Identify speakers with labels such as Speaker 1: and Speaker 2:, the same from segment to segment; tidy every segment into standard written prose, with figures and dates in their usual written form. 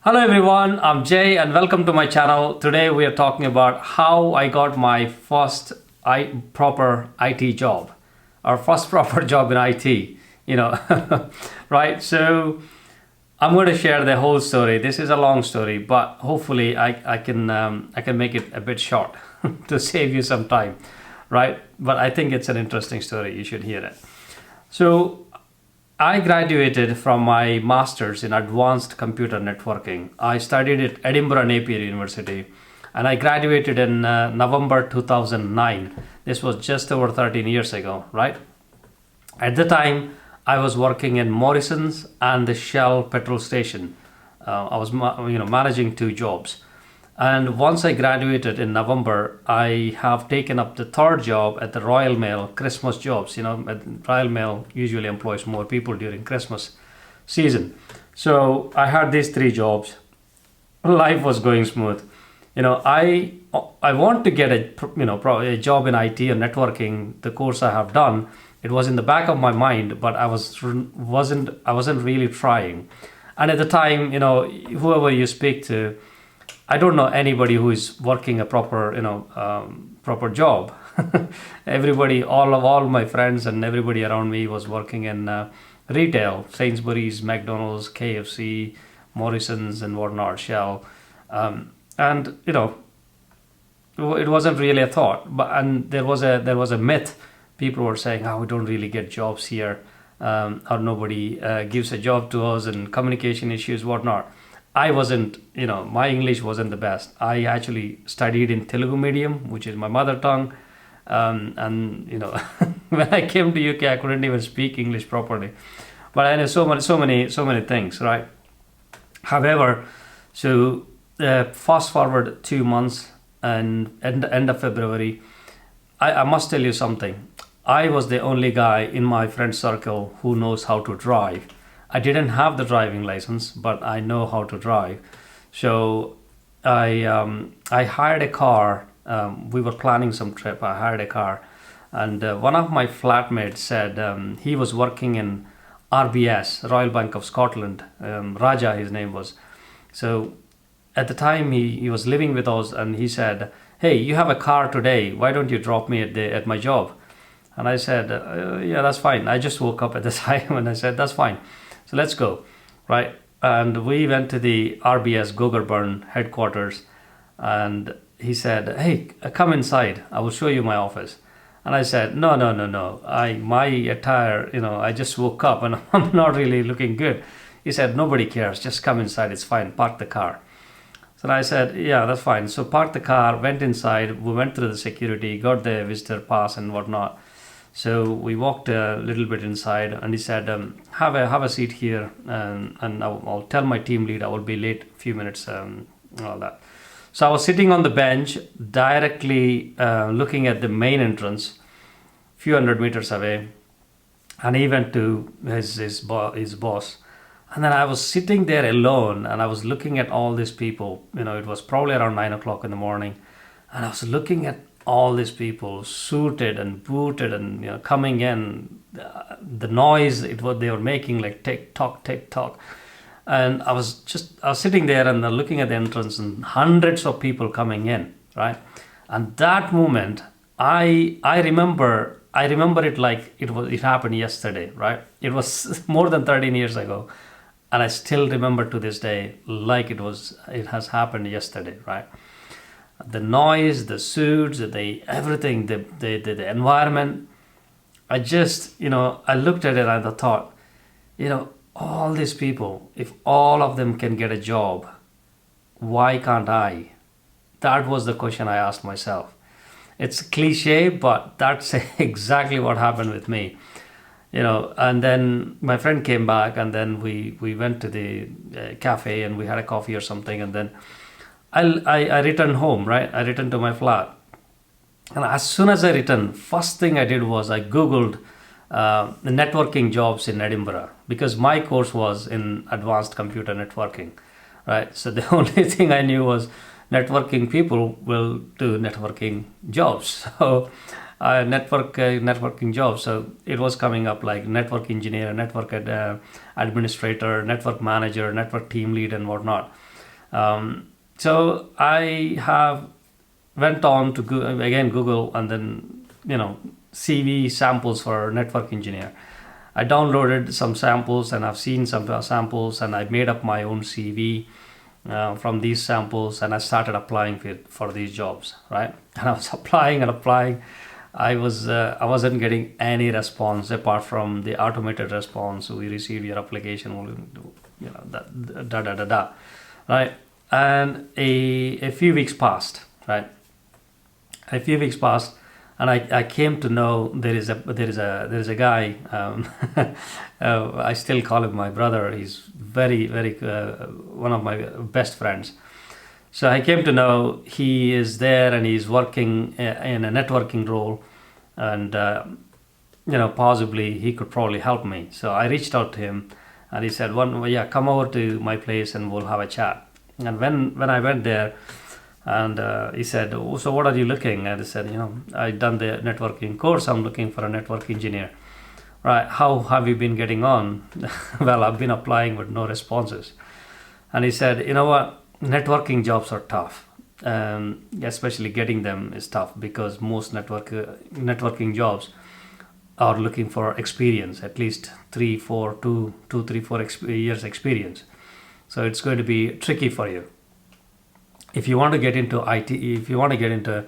Speaker 1: Hello everyone, I'm Jay and welcome to my channel. Today we are talking about how I got my first proper IT job, or first proper job in IT, right? So I'm going to share the whole story. This is a long story, but hopefully I can make it a bit short to save you some time, right? But I think it's an interesting story. You should hear it. So I graduated from my master's in advanced computer networking. I studied at Edinburgh Napier University and I graduated in November 2009. This was just over 13 years ago, right? At the time, I was working in Morrison's and the Shell petrol station. I was managing two jobs. And once I graduated in November, I have taken up the third job at the Royal Mail Christmas jobs. Royal Mail usually employs more people during Christmas season. So I had these three jobs. Life was going smooth. I want to get a job in IT and networking. The course I have done, it was in the back of my mind, but I wasn't really trying. And at the time, whoever you speak to, I don't know anybody who is working a proper job. Everybody, all my friends and everybody around me was working in retail, Sainsbury's, McDonald's, KFC, Morrison's and whatnot, Shell. And it wasn't really a thought, and there was a myth. People were saying, "Oh, we don't really get jobs here, or nobody gives a job to us, and communication issues, whatnot." I wasn't, my English wasn't the best. I actually studied in Telugu medium, which is my mother tongue. And when I came to UK, I couldn't even speak English properly. But I know so many things, right? However, so fast forward 2 months and end of February, I must tell you something. I was the only guy in my friend circle who knows how to drive. I didn't have the driving license, but I know how to drive. So I hired a car. We were planning some trip. I hired a car, and one of my flatmates said he was working in RBS, Royal Bank of Scotland. Raja, his name was. So at the time he was living with us, and he said, "Hey, you have a car today. Why don't you drop me at my job?" And I said, "Yeah, that's fine." I just woke up at the time, and I said, "That's fine. So let's go," right? And we went to the RBS Gogurburn headquarters, and he said, "Hey, come inside. I will show you my office." And I said, "No, no, no, no. My attire, I just woke up and I'm not really looking good." He said, "Nobody cares. Just come inside. It's fine. Park the car." So I said, "Yeah, that's fine." So parked the car, went inside. We went through the security, got the visitor pass and whatnot. So we walked a little bit inside, and he said, have a seat here, and I'll tell my team lead I will be late a few minutes, all that. So I was sitting on the bench directly looking at the main entrance, few hundred meters away, and he went to his boss. And then I was sitting there alone, and I was looking at all these people. It was probably around 9 o'clock in the morning, and I was looking at all these people suited and booted and coming in, the noise they were making, like tick tock, and I was sitting there and looking at the entrance and hundreds of people coming in, right? And that moment, I remember it like it happened yesterday, right? It was more than 13 years ago, and I still remember to this day like it has happened yesterday, right? The noise, the suits, everything, the environment. I just, I looked at it and I thought, all these people, if all of them can get a job, why can't I? That was the question I asked myself. It's cliche, but that's exactly what happened with me. And then my friend came back, and then we went to the cafe and we had a coffee or something, and then I returned home, right? I returned to my flat. And as soon as I returned, first thing I did was I Googled the networking jobs in Edinburgh, because my course was in advanced computer networking, right? So the only thing I knew was networking people will do networking jobs. So networking jobs. So it was coming up like network engineer, administrator, network manager, network team lead, and whatnot. So I have went on to Google, and then CV samples for network engineer. I downloaded some samples, and I've seen some samples, and I made up my own CV from these samples, and I started applying for these jobs, right? And I was applying and applying. I wasn't getting any response apart from the automated response. We received your application, right? And a few weeks passed, right? A few weeks passed, and I came to know there is a guy. I still call him my brother. He's very one of my best friends. So I came to know he is there, and he's working in a networking role, and possibly he could probably help me. So I reached out to him, and he said, come over to my place and we'll have a chat." And when I went there, and he said, "Oh, so what are you looking?" And I said, "I've done the networking course. I'm looking for a network engineer." "Right, how have you been getting on?" "Well, I've been applying with no responses." And he said, "You know what? Networking jobs are tough. Especially getting them is tough, because most networking jobs are looking for experience, at least 3 4 years experience. So it's going to be tricky for you. If you want to get into IT, if you want to get into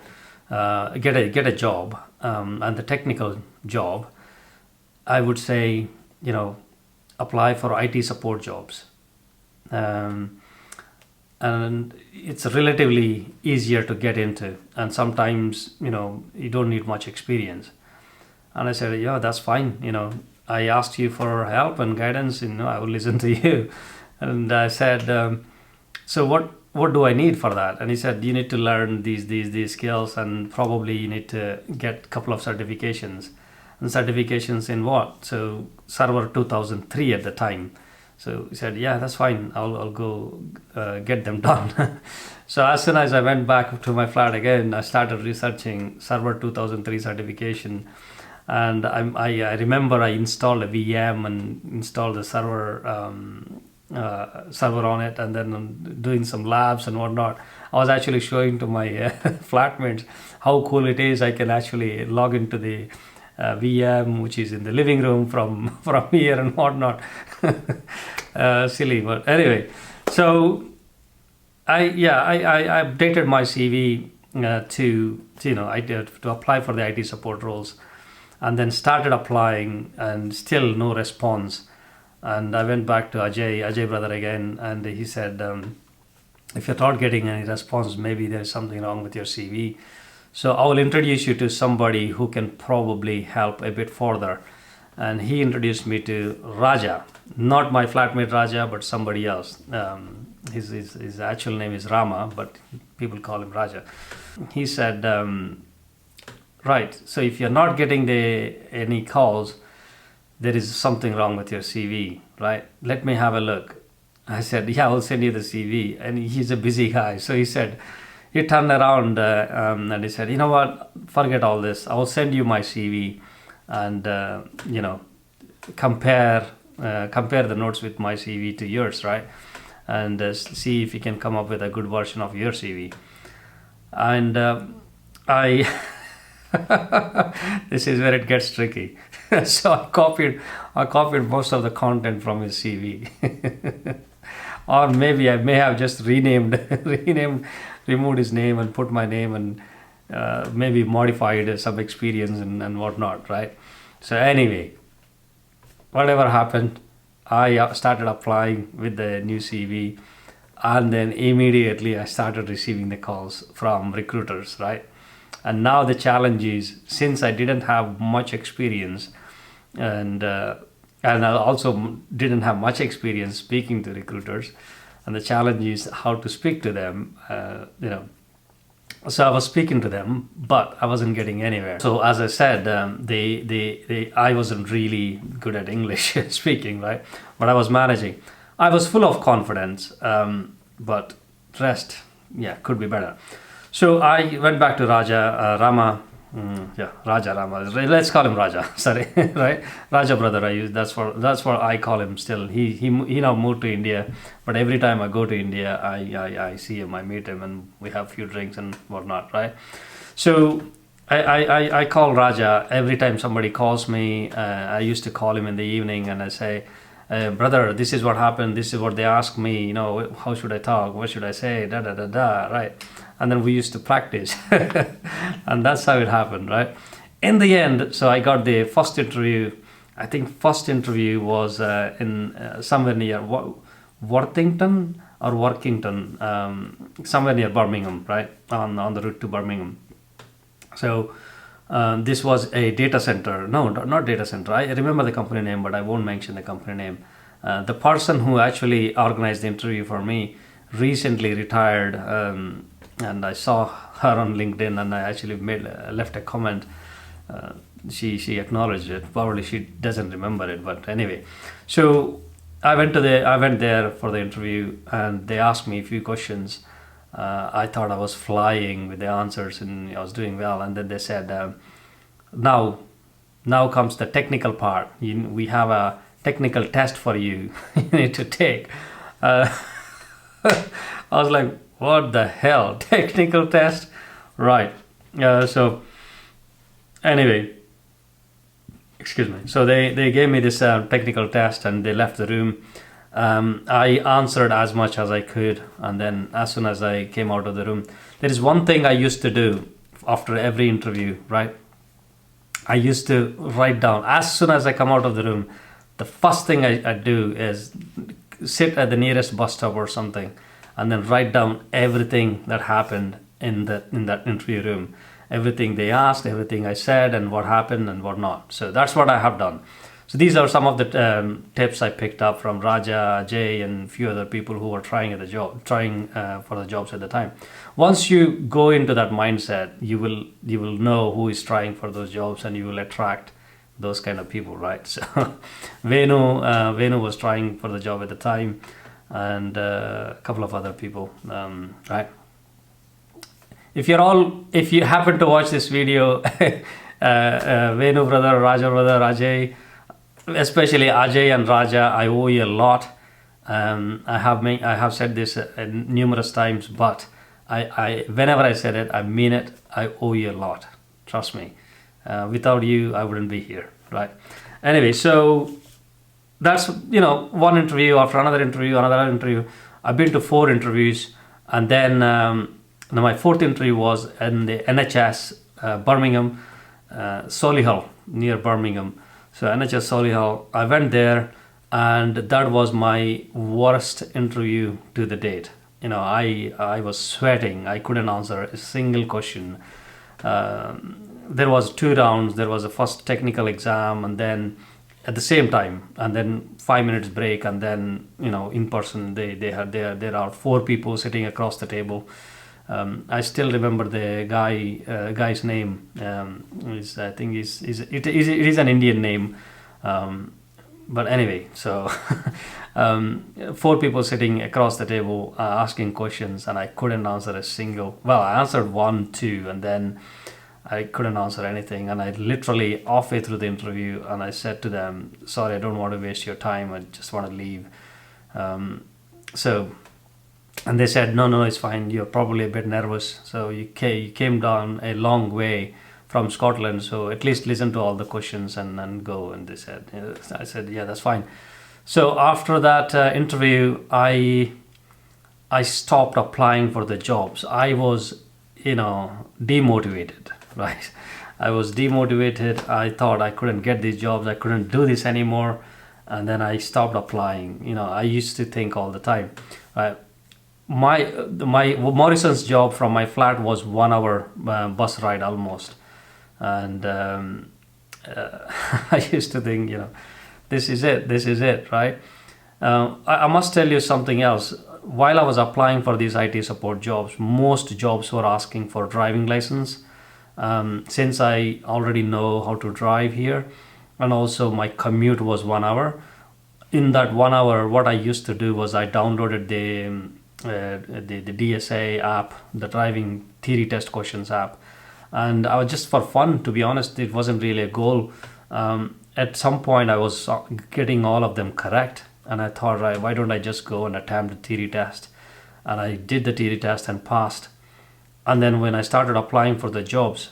Speaker 1: get a job, and the technical job, I would say apply for IT support jobs, and it's relatively easier to get into, and sometimes you don't need much experience." And I said, "Yeah, that's fine. I asked you for help and guidance. I will listen to you." And I said, "So what do I need for that?" And he said, "You need to learn these skills, and probably you need to get a couple of certifications." "And certifications in what?" "So Server 2003 at the time." So he said, "Yeah, that's fine. I'll go get them done." So as soon as I went back to my flat again, I started researching Server 2003 certification. And I remember I installed a VM and installed the server on it, and then doing some labs and whatnot. I was actually showing to my flatmates how cool it is. I can actually log into the VM, which is in the living room from here and whatnot. Silly, but anyway. So I updated my CV to apply for the IT support roles, and then started applying, and still no response. And I went back to Ajay brother again, and he said, "If you're not getting any response, maybe there's something wrong with your CV. So I will introduce you to somebody who can probably help a bit further." And he introduced me to Raja, not my flatmate Raja, but somebody else. His actual name is Rama, but people call him Raja. He said, "Right, so if you're not getting any calls, there is something wrong with your CV, right? Let me have a look." I said, "Yeah, I'll send you the CV." And he's a busy guy. So he turned around and he said, "You know what, forget all this. I'll send you my CV, and compare the notes with my CV to yours, right? And see if you can come up with a good version of your CV." And I this is where it gets tricky. So I copied most of the content from his CV. Or maybe I may have just removed his name and put my name, and maybe modified some experience and whatnot, right? So anyway, whatever happened, I started applying with the new CV, and then immediately I started receiving the calls from recruiters, right? And now the challenge is, since I didn't have much experience, and I also didn't have much experience speaking to recruiters, and the challenge is how to speak to them. So I was speaking to them, but I wasn't getting anywhere. So as I said, I wasn't really good at English speaking, right? But I was managing. I was full of confidence, but rest, could be better. So I went back to Rama, Yeah, Raja Rama. Let's call him Raja. Sorry, right? Raja brother. I use that's what I call him still. He now moved to India, but every time I go to India, I see him, I meet him, and we have few drinks and whatnot, right? So I call Raja every time somebody calls me. I used to call him in the evening, and I say, brother, this is what happened. This is what they asked me. How should I talk? What should I say? Da da da da. Right. And then we used to practice, and that's how it happened, right? In the end, so I got the first interview. I think first interview was in somewhere near Worthington or Workington, somewhere near Birmingham, right, on the route to Birmingham. So this was a data center. No, not data center. I remember the company name, but I won't mention the company name. The person who actually organized the interview for me recently retired, and I saw her on LinkedIn, and I actually left a comment. She acknowledged it. Probably she doesn't remember it, but anyway. So I went there for the interview, and they asked me a few questions. I thought I was flying with the answers, and I was doing well. And then they said, now comes the technical part. We have a technical test for you. You need to take. I was like, what the hell? Technical test? Right. So anyway, excuse me. So they gave me this technical test, and they left the room. I answered as much as I could, and then as soon as I came out of the room, there is one thing I used to do after every interview, right? I used to write down, as soon as I come out of the room, the first thing I do is sit at the nearest bus stop or something, and then write down everything that happened in that interview room, everything they asked, everything I said, and what happened and what not. So that's what I have done. So these are some of the tips I picked up from Raja, Jay, and a few other people who were trying for the jobs at the time. Once you go into that mindset, you will know who is trying for those jobs, and you will attract those kind of people, right? So Venu was trying for the job at the time, and a couple of other people, right? If you happen to watch this video, Venu brother, Raja brother, Ajay, especially Ajay and Raja, I owe you a lot. I have said this numerous times, but I whenever I said it, I mean it. I owe you a lot. Trust me. Without you, I wouldn't be here, right? Anyway, so that's one interview after another interview, another interview. I've been to 4 interviews, and then my 4th interview was in the NHS Birmingham, Solihull, near Birmingham. So NHS Solihull, I went there, and that was my worst interview to the date. I was sweating. I couldn't answer a single question. There was 2 rounds. There was a first technical exam, and then at the same time, and then 5 minutes break, and then in person there are 4 people sitting across the table. I still remember the guy's name. I think it is an Indian name, but anyway, so 4 people sitting across the table asking questions, and I couldn't answer a single. Well, I answered 1, 2, and then I couldn't answer anything. And I literally halfway through the interview, and I said to them, "Sorry, I don't want to waste your time. I just want to leave." And they said, no, it's fine. You're probably a bit nervous. So you came down a long way from Scotland. So at least listen to all the questions and go. And they said, I said, yeah, that's fine. So after that interview, I stopped applying for the jobs. I was, demotivated, right? I was demotivated. I thought I couldn't get these jobs. I couldn't do this anymore. And then I stopped applying. I used to think all the time, right? My Morrison's job from my flat was 1 hour bus ride almost, and I used to think, this is it, right? I must tell you something else. While I was applying for these IT support jobs, most jobs were asking for driving license. Since I already know how to drive here, and also my commute was 1 hour. In that 1 hour, what I used to do was I downloaded the DSA app, the driving theory test questions app, and I was just for fun, to be honest. It wasn't really a goal. At some point I was getting all of them correct, and I thought, right, why don't I just go and attempt the theory test? And I did the theory test and passed. And then when I started applying for the jobs,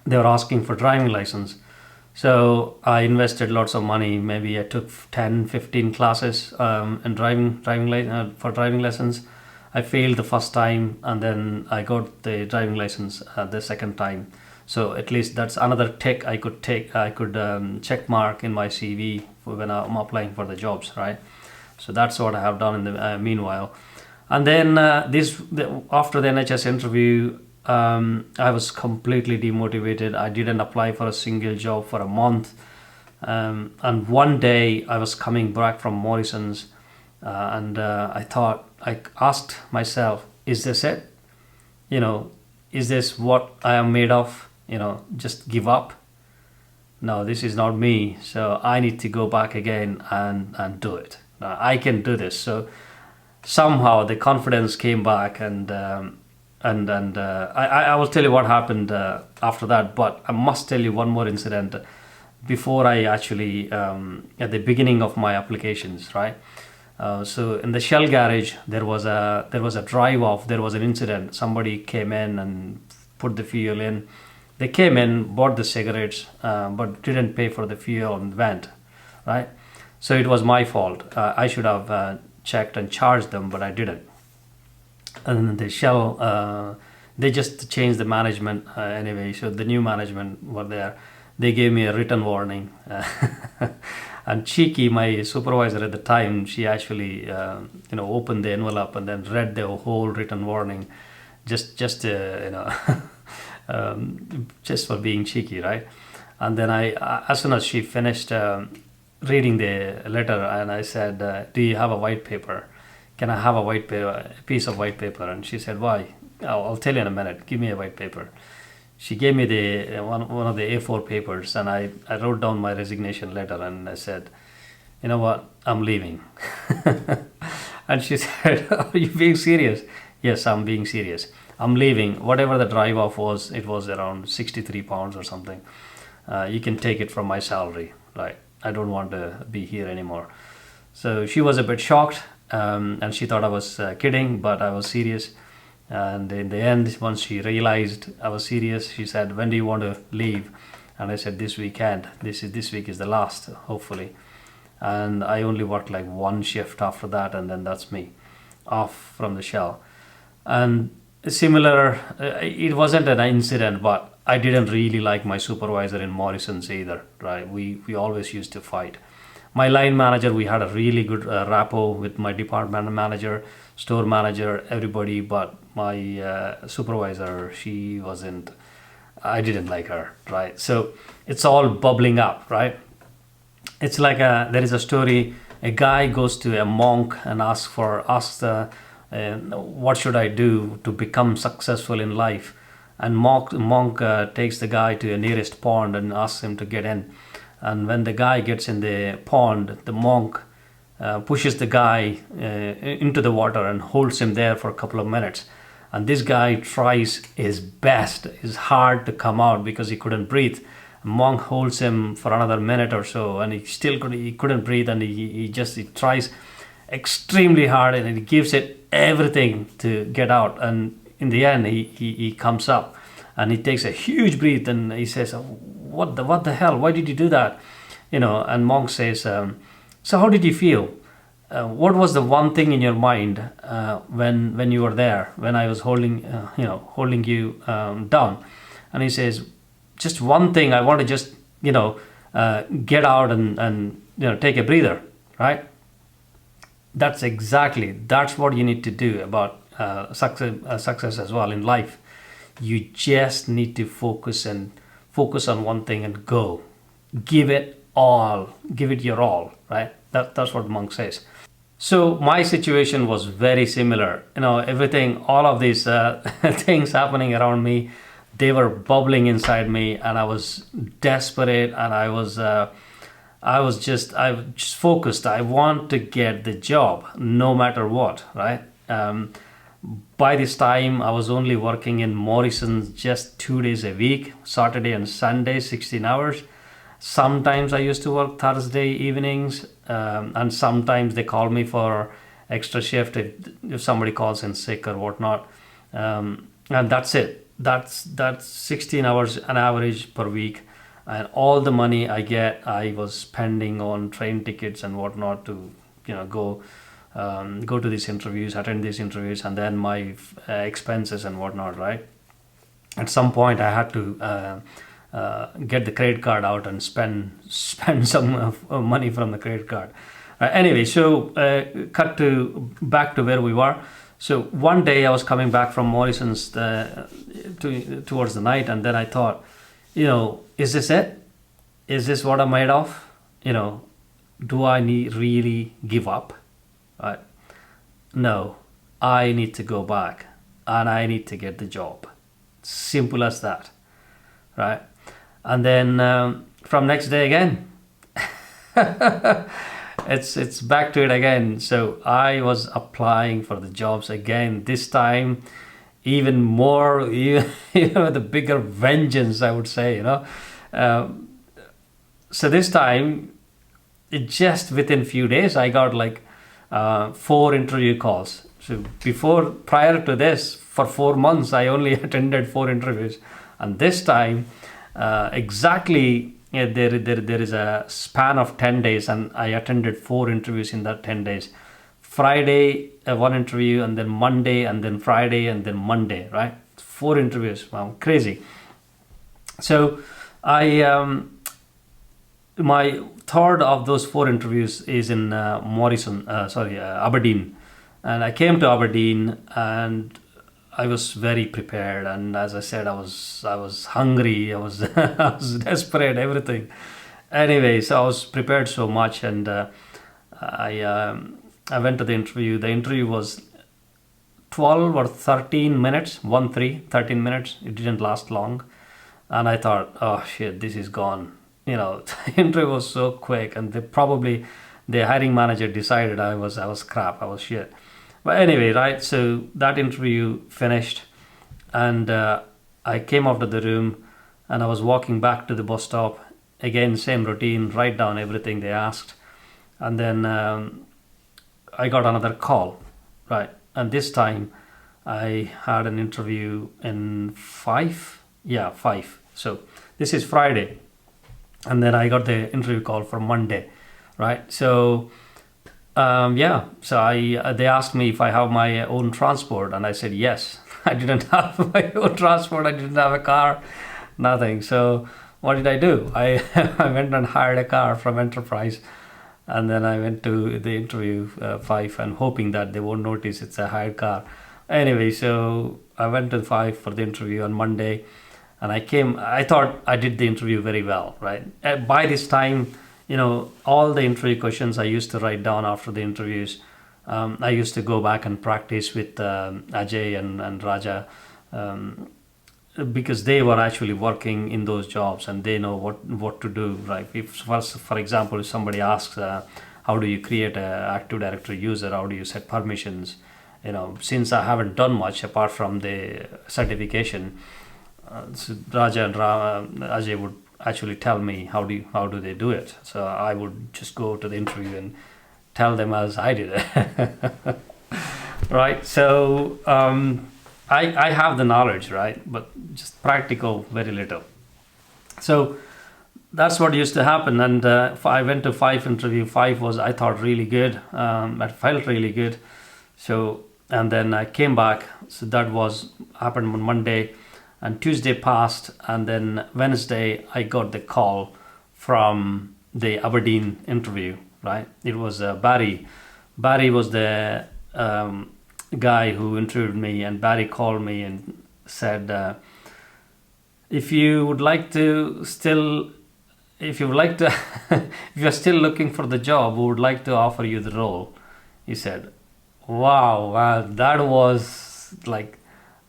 Speaker 1: they were asking for driving license. So I invested lots of money. Maybe I took 10-15 classes in for driving lessons. I failed the first time, and then I got the driving license the second time. So at least that's another tick I could take. I could check mark in my CV for when I'm applying for the jobs, right? So that's what I have done in the meanwhile. And then after the NHS interview, I was completely demotivated. I didn't apply for a single job for a month. And one day I was coming back from Morrison's, and I asked myself, is this it? Is this what I am made of? Just give up? No, this is not me. So I need to go back again and do it. I can do this. So somehow the confidence came back, and I will tell you what happened after that. But I must tell you one more incident before I actually at the beginning of my applications, right? So in the Shell garage, there was a drive off. There was an incident. Somebody came in and put the fuel in. They came in, bought the cigarettes, but didn't pay for the fuel and went, right? So it was my fault. I should have checked and charged them, but I didn't. And the Shell, they just changed the management anyway. So the new management were there. They gave me a written warning. And cheeky, my supervisor at the time, she actually opened the envelope and then read the whole written warning, just just for being cheeky, right? And then as soon as she finished reading the letter, and I said, do you have a white paper? Can I have a piece of white paper? And she said, why? I'll tell you in a minute. Give me a white paper. She gave me the one of the A4 papers, and I wrote down my resignation letter, and I said, you know what, I'm leaving. And she said, are you being serious? Yes, I'm being serious. I'm leaving. Whatever the drive off was, it was around 63 pounds or something. You can take it from my salary, right? I don't want to be here anymore. So she was a bit shocked, and she thought I was kidding, but I was serious. And in the end, once she realized I was serious, she said, when do you want to leave? And I said, this weekend. This week is the last, hopefully. And I only worked like one shift after that, and then that's me off from the Shell. And similar, it wasn't an incident, but I didn't really like my supervisor in Morrison's either, right? We always used to fight. My line manager, we had a really good rapport with my department manager, store manager, everybody, but my supervisor, I didn't like her, right? So it's all bubbling up, right? It's like there is a story, a guy goes to a monk and asks what should I do to become successful in life? And monk takes the guy to the nearest pond and asks him to get in. And when the guy gets in the pond, the monk pushes the guy into the water and holds him there for a couple of minutes. And this guy tries his best, it's hard to come out because he couldn't breathe. Monk holds him for another minute or so, and he couldn't breathe, and he tries extremely hard, and he gives it everything to get out. And in the end, he comes up, and he takes a huge breath, and he says, what the hell? Why did you do that? And Monk says, so how did you feel? What was the one thing in your mind when you were there, when I was holding you down? And he says, just one thing. I want to just get out and take a breather, right? That's what you need to do about success as well in life. You just need to focus on one thing and go. Give it your all, right? That's what Monk says. So my situation was very similar. Everything, all of these things happening around me, they were bubbling inside me, and I was desperate, and I was just focused. I want to get the job no matter what, right? By this time, I was only working in Morrison's just 2 days a week, Saturday and Sunday, 16 hours. Sometimes I used to work Thursday evenings, and sometimes they call me for extra shift if somebody calls in sick or whatnot. And that's it. That's 16 hours an average per week, and all the money I get, I was spending on train tickets and whatnot to go to these interviews, attend these interviews, and then my expenses and whatnot. Right. At some point, I had to get the credit card out and spend some money from the credit card. Anyway, so cut to back to where we were. So one day I was coming back from Morrison's towards the night, and then I thought, is this it? Is this what I'm made of? Do I really give up? Right? No, I need to go back and I need to get the job. Simple as that, right? And then from next day again, it's back to it again. So I was applying for the jobs again. This time, even more, the bigger vengeance, I would say. So this time, it just within few days, I got like 4 interview calls. So prior to this, for 4 months, I only attended 4 interviews, and this time, exactly. There is a span of 10 days, and I attended 4 interviews in that 10 days. Friday, 1 interview, and then Monday, and then Friday, and then Monday, right? 4 interviews. Wow, crazy. So my third of those 4 interviews is in Aberdeen. And I came to Aberdeen, and I was very prepared, and as I said, I was hungry, I was I was desperate, everything. Anyway, so I was prepared so much, and I went to the interview. The interview was 12 or 13 minutes, 13 minutes. It didn't last long, and I thought, oh shit, this is gone. The interview was so quick, and the hiring manager decided I was crap, I was shit. But anyway, right, so that interview finished, and I came out of the room, and I was walking back to the bus stop. Again, same routine, write down everything they asked. And then I got another call, right? And this time I had an interview in 5. Yeah, 5. So this is Friday. And then I got the interview call for Monday, right? So they asked me if I have my own transport, and I said yes. I didn't have my own transport. I didn't have a car, nothing. So what did I do? I went and hired a car from Enterprise, and then I went to the interview 5, and hoping that they won't notice it's a hired car. Anyway, so I went to 5 for the interview on Monday, and I thought I did the interview very well, right? By this time, all the interview questions I used to write down after the interviews. I used to go back and practice with Ajay and Raja, because they were actually working in those jobs, and they know what to do, right? If, for example, if somebody asks, how do you create a Active Directory user? How do you set permissions? Since I haven't done much apart from the certification, so Raja and Ajay would actually tell me how do they do it. So I would just go to the interview and tell them as I did it. Right. So I have the knowledge, right, but just practical very little. So that's what used to happen. And I went to 5 interview. 5 was, I thought, really good. I felt really good. So, and then I came back. So that happened on Monday. And Tuesday passed, and then Wednesday I got the call from the Aberdeen interview, right? It was Barry. Barry was the guy who interviewed me, and Barry called me and said, if you would like to if you're still looking for the job, we would like to offer you the role. He said, wow, that was like,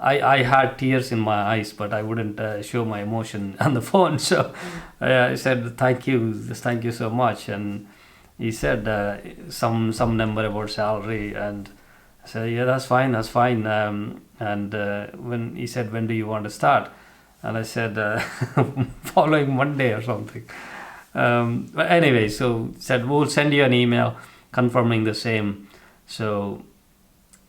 Speaker 1: I had tears in my eyes, but I wouldn't show my emotion on the phone. So I said, thank you so much. And he said some number about salary, and said, yeah, that's fine, that's fine. And when he said, when do you want to start? And I said, following Monday or something. But anyway, so said, we'll send you an email confirming the same. So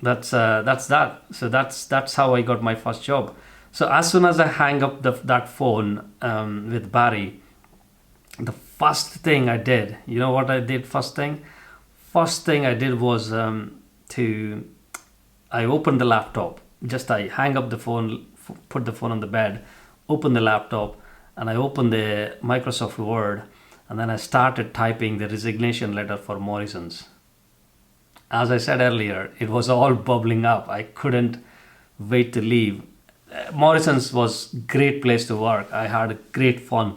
Speaker 1: that's that. So that's how I got my first job. So as soon as I hang up that phone with Barry, the first thing I did, you know what I did first thing? First thing I did was I opened the laptop. Just I hang up the phone, put the phone on the bed, open the laptop, and I opened the Microsoft Word, and then I started typing the resignation letter for Morrison's. As I said earlier, it was all bubbling up. I couldn't wait to leave. Morrison's was great place to work. I had great fun,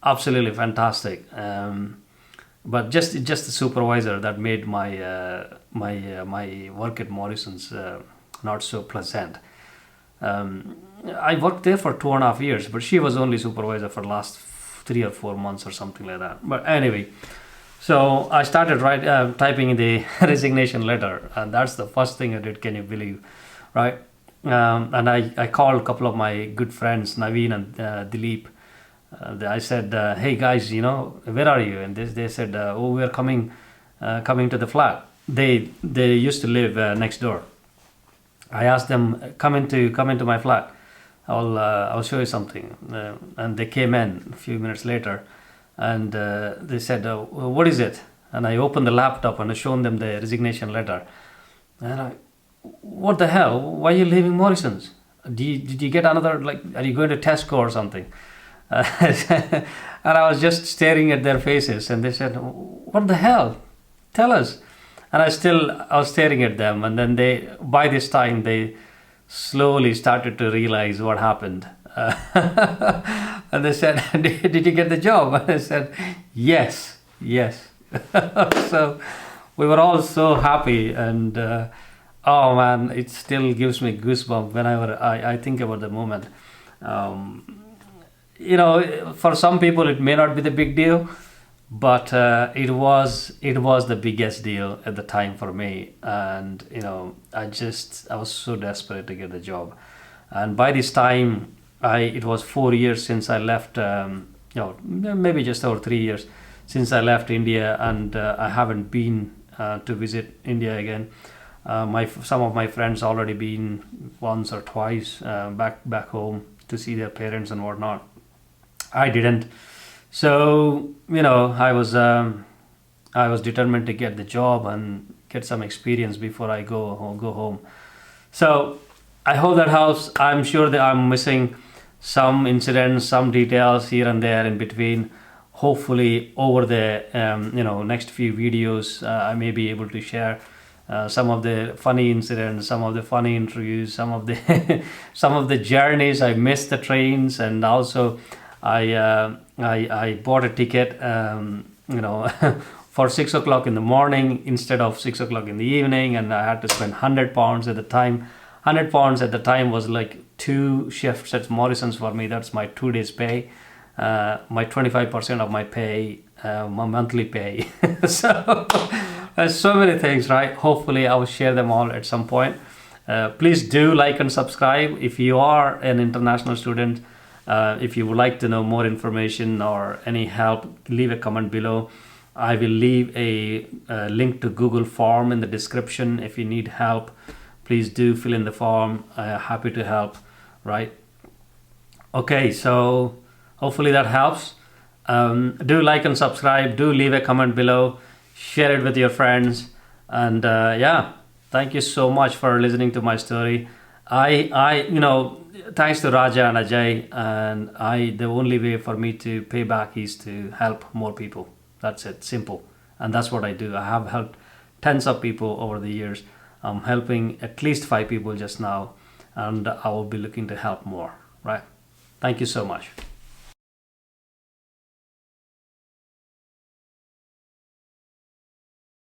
Speaker 1: absolutely fantastic. But just the supervisor that made my work at Morrison's not so pleasant. I worked there for 2.5 years, but she was only supervisor for the last 3 or 4 months or something like that. But anyway, so I started typing in the resignation letter, and that's the first thing I did. Can you believe, right? And I called a couple of my good friends, Naveen and Dilip. I said, hey guys, where are you? And they said, oh, we're coming to the flat. They used to live next door. I asked them, come into my flat. I'll show you something. And they came in a few minutes later, and they said, what is it? And I opened the laptop and I showed them the resignation letter. And what the hell? Why are you leaving Morrison's? Did you get another, are you going to Tesco or something? And I was just staring at their faces, and they said, what the hell? Tell us. And I was staring at them, and then by this time they slowly started to realize what happened. And they said, did you get the job? And I said, yes. So we were all so happy, and oh man, it still gives me goosebumps whenever I think about the moment. For some people it may not be the big deal, but it was the biggest deal at the time for me. And I was so desperate to get the job. And by this time, it was 4 years since I left, maybe just over 3 years since I left India, and I haven't been to visit India again. Some of my friends already been once or twice back home to see their parents and whatnot. I didn't. So I was determined to get the job and get some experience before I go home. So I hope that helps. I'm sure that I'm missing some incidents, some details here and there in between. Hopefully over the next few videos I may be able to share some of the funny incidents, some of the funny interviews, some of the some of the journeys. I missed the trains, and also I bought a ticket for 6 o'clock in the morning instead of 6 o'clock in the evening, and I had to spend £100 at the time. £100 at the time was like 2 shifts at Morrison's for me. That's my 2 days pay, my 25% of my pay, my monthly pay. So there's so many things, right? Hopefully I will share them all at some point. Please do like and subscribe if you are an international student. If you would like to know more information or any help, leave a comment below. I will leave a link to Google form in the description. If you need help, please do fill in the form. Happy to help, right? Okay, so hopefully that helps. Do like and subscribe. Do leave a comment below. Share it with your friends. And thank you so much for listening to my story. Thanks to Raja and Ajay, and the only way for me to pay back is to help more people. That's it, simple. And that's what I do. I have helped tens of people over the years. I'm helping at least 5 people just now, and I will be looking to help more, right? Thank you so much.